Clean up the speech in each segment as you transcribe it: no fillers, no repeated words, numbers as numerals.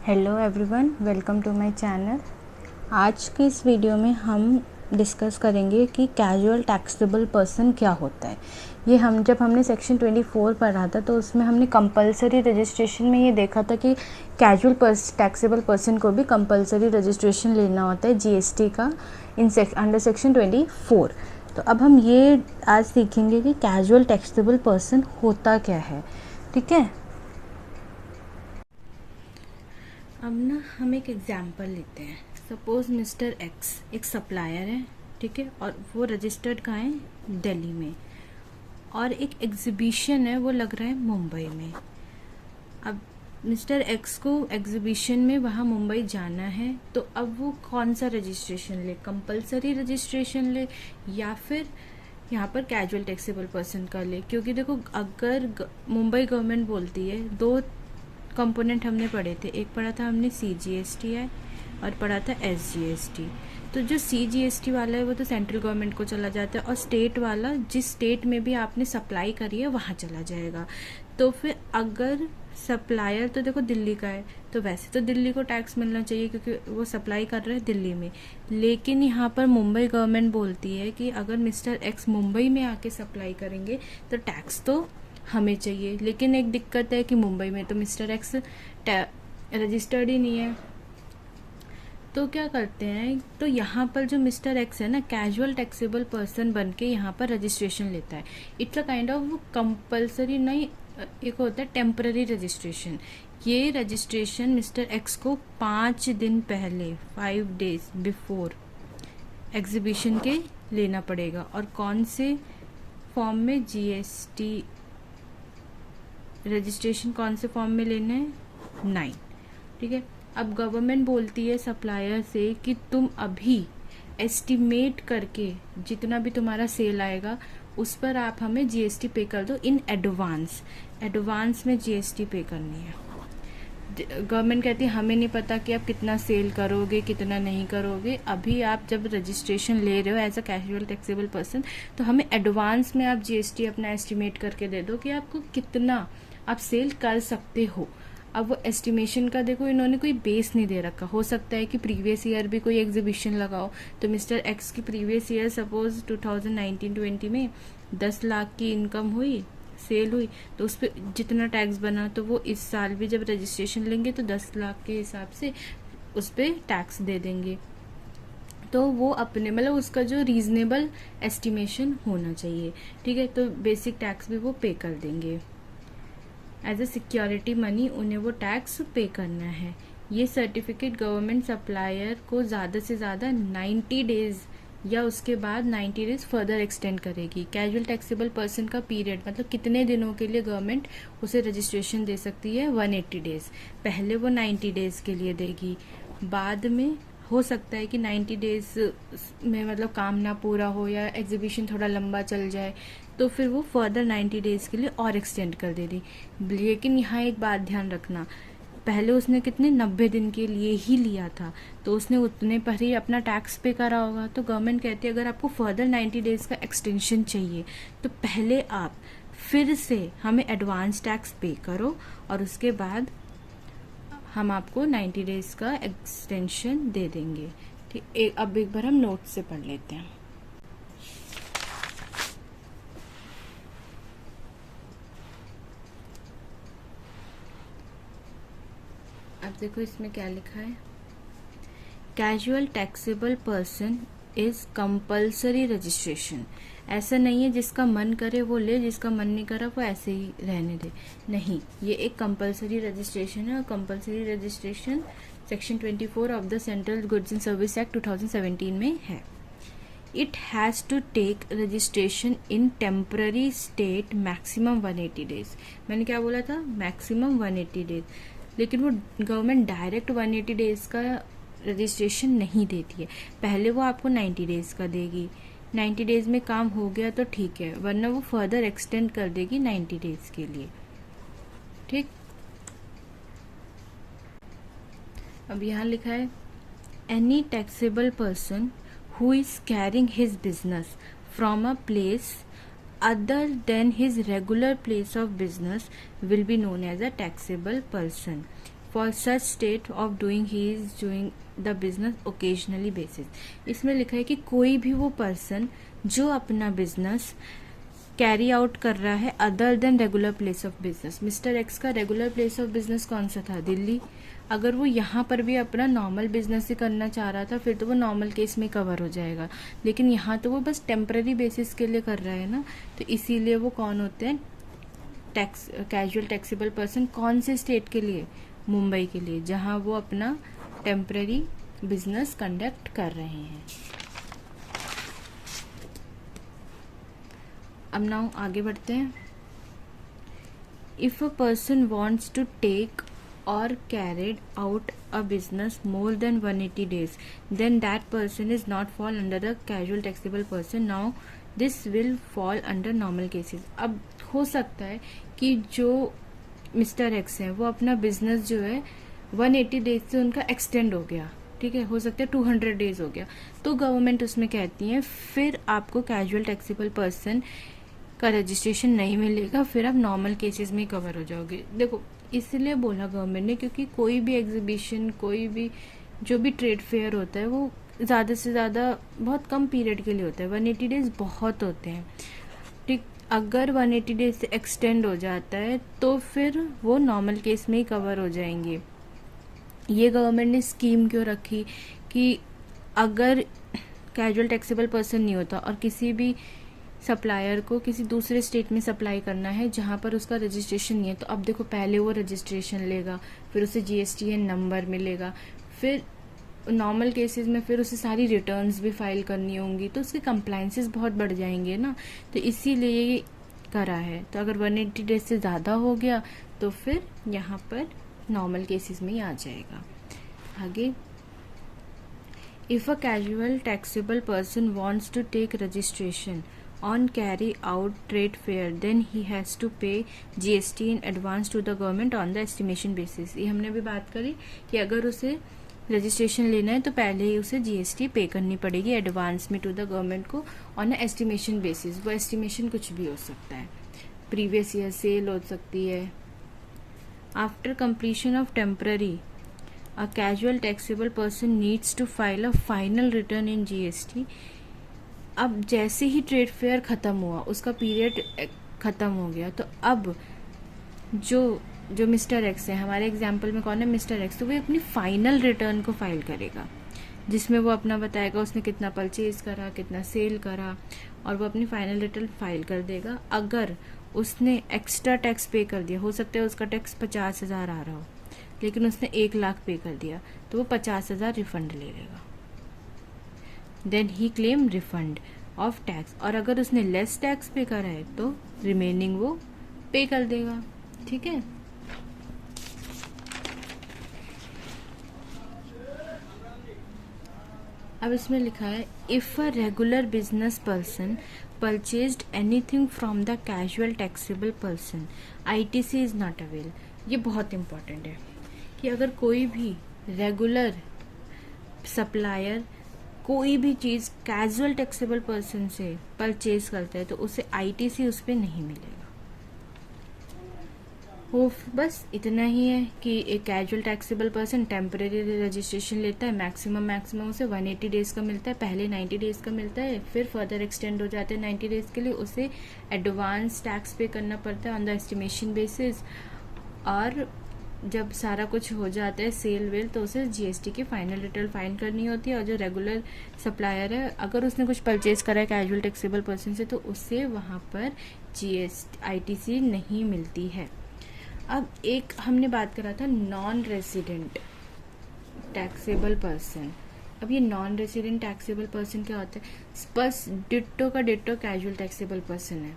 Hello everyone, welcome to my channel. आज की इस वीडियो में हम डिस्कस करेंगे कि कैजुअल टैक्सेबल पर्सन क्या होता है। ये जब हमने सेक्शन 24 पढ़ा था तो उसमें हमने कंपलसरी रजिस्ट्रेशन में ये देखा था कि कैजुअल टैक्सेबल पर्सन को भी कंपलसरी रजिस्ट्रेशन लेना होता है जीएसटी का अंडर सेक्शन 24। तो अब हम ये आज सीखेंगे कि कैजुअल टैक्सेबल पर्सन होता क्या है। ठीक है, अब ना हम एक एग्जाम्पल लेते हैं। सपोज मिस्टर एक्स एक सप्लायर है, ठीक है, और वो रजिस्टर्ड कहाँ है, दिल्ली में, और एक एग्जीबिशन है वो लग रहा है मुंबई में। अब मिस्टर एक्स को एग्जीबिशन में वहाँ मुंबई जाना है, तो अब वो कौन सा रजिस्ट्रेशन ले, कंपलसरी रजिस्ट्रेशन ले या फिर यहाँ पर कैजुअल टैक्सेबल पर्सन का ले। क्योंकि देखो, अगर मुंबई गवर्नमेंट बोलती है, दो कंपोनेंट हमने पढ़े थे, एक पढ़ा था हमने CGST और पढ़ा था SGST। तो जो CGST वाला है वो तो सेंट्रल गवर्नमेंट को चला जाता है, और स्टेट वाला जिस स्टेट में भी आपने सप्लाई करी है वहाँ चला जाएगा। तो फिर अगर सप्लायर तो देखो दिल्ली का है, तो वैसे तो दिल्ली को टैक्स मिलना चाहिए क्योंकि वो सप्लाई कर रहे हैं दिल्ली में। लेकिन यहाँ पर मुंबई गवर्नमेंट बोलती है कि अगर मिस्टर एक्स मुंबई में आके सप्लाई करेंगे तो टैक्स तो हमें चाहिए। लेकिन एक दिक्कत है कि मुंबई में तो मिस्टर एक्स रजिस्टर्ड ही नहीं है। तो क्या करते हैं, तो यहाँ पर जो मिस्टर एक्स है ना, कैजुअल टैक्सेबल पर्सन बन के यहाँ पर रजिस्ट्रेशन लेता है। It's a kind of compulsory नहीं, एक होता है टेम्पररी रजिस्ट्रेशन। ये रजिस्ट्रेशन मिस्टर एक्स को 5 दिन पहले, 5 days बिफोर एग्जीबिशन के लेना पड़ेगा। और कौन से फॉर्म में, GST रजिस्ट्रेशन कौन से फॉर्म में लेना है, 9। ठीक है, अब गवर्नमेंट बोलती है सप्लायर से कि तुम अभी एस्टिमेट करके जितना भी तुम्हारा सेल आएगा उस पर आप हमें GST पे कर दो इन एडवांस। एडवांस में GST पे करनी है। गवर्नमेंट कहती है हमें नहीं पता कि आप कितना सेल करोगे कितना नहीं करोगे। अभी आप जब रजिस्ट्रेशन ले रहे हो as a casual taxable person, तो हमें एडवांस में आप GST अपना एस्टिमेट करके दे दो कि आपको कितना आप सेल कर सकते हो। अब वो एस्टिमेशन का देखो, इन्होंने कोई बेस नहीं दे रखा। हो सकता है कि प्रीवियस ईयर भी कोई एग्जीबिशन लगाओ, तो मिस्टर एक्स की प्रीवियस ईयर सपोज 2019-20 में 10 लाख की इनकम हुई, सेल हुई, तो उस पर जितना टैक्स बना तो वो इस साल भी जब रजिस्ट्रेशन लेंगे तो 10 लाख के हिसाब से उस पर टैक्स दे देंगे। तो वो अपने मतलब उसका जो रीजनेबल एस्टिमेशन होना चाहिए। ठीक है, तो बेसिक टैक्स भी वो पे कर देंगे। एज ए सिक्योरिटी मनी उन्हें वो टैक्स पे करना है। ये सर्टिफिकेट गवर्नमेंट सप्लायर को ज़्यादा से ज़्यादा 90 डेज या उसके बाद 90 डेज फर्दर एक्सटेंड करेगी। कैजुअल टैक्सेबल पर्सन का पीरियड मतलब कितने दिनों के लिए गवर्नमेंट उसे रजिस्ट्रेशन दे सकती है, 180 डेज। पहले वो 90 डेज के लिए देगी, बाद में हो सकता है कि 90 डेज में मतलब काम ना पूरा हो या एग्जीबिशन थोड़ा लंबा चल जाए, तो फिर वो फर्दर 90 डेज के लिए और एक्सटेंड कर दे दी। लेकिन यहाँ एक बात ध्यान रखना, पहले उसने कितने 90 दिन के लिए ही लिया था, तो उसने उतने पर ही अपना टैक्स पे करा होगा। तो गवर्नमेंट कहती है अगर आपको फर्दर 90 डेज का एक्सटेंशन चाहिए तो पहले आप फिर से हमें एडवांस टैक्स पे करो और उसके बाद हम आपको 90 डेज का एक्सटेंशन दे देंगे। ठीक, अब एक बार हम नोट से पढ़ लेते हैं। अब देखो इसमें क्या लिखा है, casual taxable person is compulsory registration. ऐसा नहीं है जिसका मन करे वो ले, जिसका मन नहीं करा वो ऐसे ही रहने दे, नहीं, ये एक कंपल्सरी रजिस्ट्रेशन है। और compulsory registration section 24 of the central goods and service act 2017 में है। It has to take registration in temporary state maximum 180 days. मैंने क्या बोला था, मैक्सिमम 180 डेज। लेकिन वो गवर्नमेंट डायरेक्ट 180 डेज का रजिस्ट्रेशन नहीं देती है, पहले वो आपको 90 डेज का देगी। 90 डेज में काम हो गया तो ठीक है, वरना वो फर्दर एक्सटेंड कर देगी 90 डेज के लिए। ठीक, अब यहाँ लिखा है any taxable person who is carrying his business from a place other than his regular place of business will be known as a taxable person. For such state of doing he is doing the business occasionally basis. इसमें लिखा है कि कोई भी वो person जो अपना business carry out कर रहा है other than regular place of business. Mister x का रेगुलर प्लेस ऑफ बिजनेस कौन सा था? दिल्ली। अगर वो यहाँ पर भी अपना नॉर्मल बिजनेस ही करना चाह रहा था फिर तो वो नॉर्मल केस में कवर हो जाएगा, लेकिन यहाँ तो वो बस टेम्पररी बेसिस के लिए कर रहा है ना, तो इसीलिए वो कौन होते हैं? Tax casual taxable person. कौन से स्टेट के लिए? मुंबई के लिए, जहाँ वो अपना टेम्पररी बिजनेस कंडक्ट कर रहे हैं। अब नाउ आगे बढ़ते हैं। If a person wants to take or carried out a business more than 180 days, then that person is not fall under the casual taxable person. Now this will fall under normal cases. अब हो सकता है कि जो mister x है वो अपना business जो है 180 डेज से उनका एक्सटेंड हो गया, ठीक है, हो सकता है 200 डेज हो गया, तो गवर्नमेंट उसमें कहती है फिर आपको कैजुअल टैक्सेबल पर्सन का रजिस्ट्रेशन नहीं मिलेगा, फिर आप नॉर्मल केसेस में कवर हो जाओगे। देखो इसलिए बोला गवर्नमेंट ने क्योंकि कोई भी एग्जीबिशन, कोई भी जो भी ट्रेड फेयर होता है वो ज़्यादा से ज़्यादा बहुत कम पीरियड के लिए होता है, 180 डेज बहुत होते हैं, ठीक। अगर 180 डेज से एक्सटेंड हो जाता है तो फिर वो नॉर्मल केस में ही कवर हो जाएंगे। ये गवर्नमेंट ने स्कीम क्यों रखी कि अगर कैजुअल टैक्सेबल पर्सन नहीं होता और किसी भी सप्लायर को किसी दूसरे स्टेट में सप्लाई करना है जहाँ पर उसका रजिस्ट्रेशन नहीं है, तो अब देखो पहले वो रजिस्ट्रेशन लेगा, फिर उसे GSTN नंबर मिलेगा, फिर नॉर्मल केसेस में फिर उसे सारी रिटर्न्स भी फाइल करनी होंगी, तो उसके कंप्लाइंसेस बहुत बढ़ जाएंगे ना, तो इसीलिए ये करा है। तो अगर 180 डेज से ज़्यादा हो गया तो फिर यहाँ पर नॉर्मल केसेस में ही आ जाएगा। आगे, if a casual taxable person wants to take registration on carry out trade fair, then he has to pay GST in advance to the government on the estimation basis। ये हमने भी बात करी कि अगर उसे रजिस्ट्रेशन लेना है तो पहले ही उसे GST पे करनी पड़ेगी एडवांस में टू द गवर्नमेंट को ऑन अ एस्टिमेशन बेसिस। वो एस्टिमेशन कुछ भी हो सकता है, प्रीवियस ईयर सेल हो सकती है। After completion of temporary a casual taxable person needs to file a final return in GST। अब जैसे ही ट्रेड फेयर ख़त्म हुआ, उसका पीरियड ख़त्म हो गया, तो अब जो मिस्टर एक्स है, हमारे एग्जांपल में कौन है? मिस्टर एक्स, तो वो अपनी फाइनल रिटर्न को फाइल करेगा जिसमें वो अपना बताएगा उसने कितना परचेज करा, कितना सेल करा, और वो अपनी फाइनल रिटर्न फाइल कर देगा। अगर उसने एक्स्ट्रा टैक्स पे कर दिया, हो सकता है उसका टैक्स 50,000 आ रहा हो लेकिन उसने 1 लाख पे कर दिया, तो वो 50,000 रिफंड ले लेगा। Then he claim refund of tax. और अगर उसने लेस टैक्स पे करा है तो रिमेनिंग वो पे कर देगा, ठीक है। अब इसमें लिखा है if a regular business person purchased anything from the casual taxable person, ITC is not avail. ये बहुत इंपॉर्टेंट है कि अगर कोई भी रेगुलर सप्लायर कोई भी चीज़ कैजुअल टैक्सेबल पर्सन से परचेज करता है तो उसे ITC उस पर नहीं मिलेगा। वो बस इतना ही है कि एक casual taxable person temporary registration लेता है, मैक्सिमम उसे 180 डेज का मिलता है, पहले 90 डेज का मिलता है, फिर फर्दर एक्सटेंड हो जाते हैं 90 डेज के लिए, उसे एडवांस टैक्स पे करना पड़ता है ऑन द एस्टिमेशन बेसिस, और जब सारा कुछ हो जाता है सेल वेल तो उसे GST की फाइनल रिटर्न फाइल करनी होती है। और जो रेगुलर सप्लायर है अगर उसने कुछ परचेज करा है कैजुअल टैक्सेबल पर्सन से तो उससे वहाँ पर ITC नहीं मिलती है। अब एक हमने बात करा था नॉन रेसिडेंट टैक्सेबल पर्सन। अब ये नॉन रेसिडेंट टैक्सेबल पर्सन क्या होता है? बस डिट्टो का डिट्टो कैजुअल टैक्सेबल पर्सन है,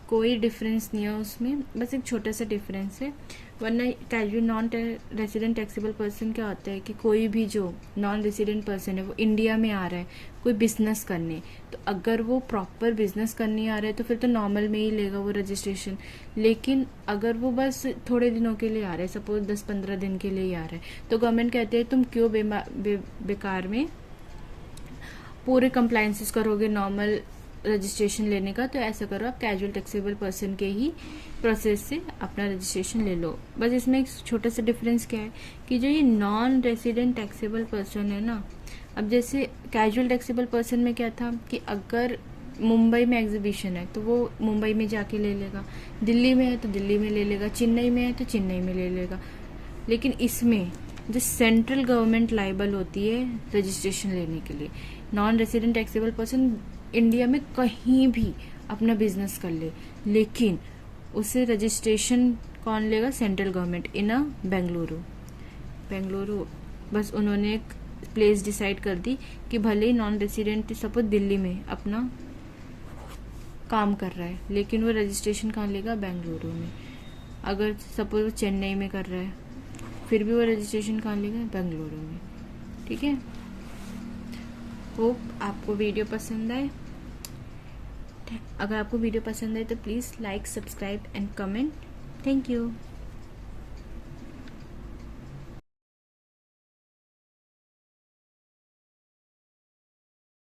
कोई डिफरेंस नहीं है उसमें, बस एक छोटा सा डिफरेंस है। वरना casual non resident taxable person क्या होता है कि कोई भी जो नॉन रेसिडेंट पर्सन है वो इंडिया में आ रहा है कोई बिजनेस करने, तो अगर वो प्रॉपर बिजनेस करने आ रहा है तो फिर तो नॉर्मल में ही लेगा वो रजिस्ट्रेशन। लेकिन अगर वो बस थोड़े दिनों के लिए आ रहा है, सपोज 10-15 दिन के लिए ही आ रहा है, तो गवर्नमेंट कहते हैं तुम क्यों बेकार में पूरे कंप्लायंसेस करोगे नॉर्मल रजिस्ट्रेशन लेने का, तो ऐसा करो आप कैजुअल टैक्सेबल पर्सन के ही प्रोसेस से अपना रजिस्ट्रेशन ले लो। बस इसमें एक छोटा सा डिफरेंस क्या है कि जो ये नॉन रेसिडेंट टैक्सेबल पर्सन है ना, अब जैसे कैजुअल टैक्सेबल पर्सन में क्या था कि अगर मुंबई में एग्जीबिशन है तो वो मुंबई में जाके ले लेगा, दिल्ली में है तो दिल्ली में ले लेगा, चेन्नई में है तो चेन्नई में ले लेगा। लेकिन इसमें जो सेंट्रल गवर्नमेंट लाइबल होती है रजिस्ट्रेशन लेने के लिए, non resident taxable person India में कहीं भी अपना बिजनेस कर ले, लेकिन उसे रजिस्ट्रेशन कौन लेगा? सेंट्रल गवर्नमेंट इन अ बेंगलुरु। बस उन्होंने एक प्लेस डिसाइड कर दी कि भले ही नॉन रेसिडेंट सपोज दिल्ली में अपना काम कर रहा है, लेकिन वो रजिस्ट्रेशन कहाँ लेगा? बेंगलुरु में। अगर सपोज वो चेन्नई में कर रहा है, फिर भी वो रजिस्ट्रेशन कहाँ लेगा? बेंगलुरु में। ठीक है, होप आपको वीडियो पसंद आए। अगर आपको वीडियो पसंद आए तो please like, subscribe and comment. Thank you.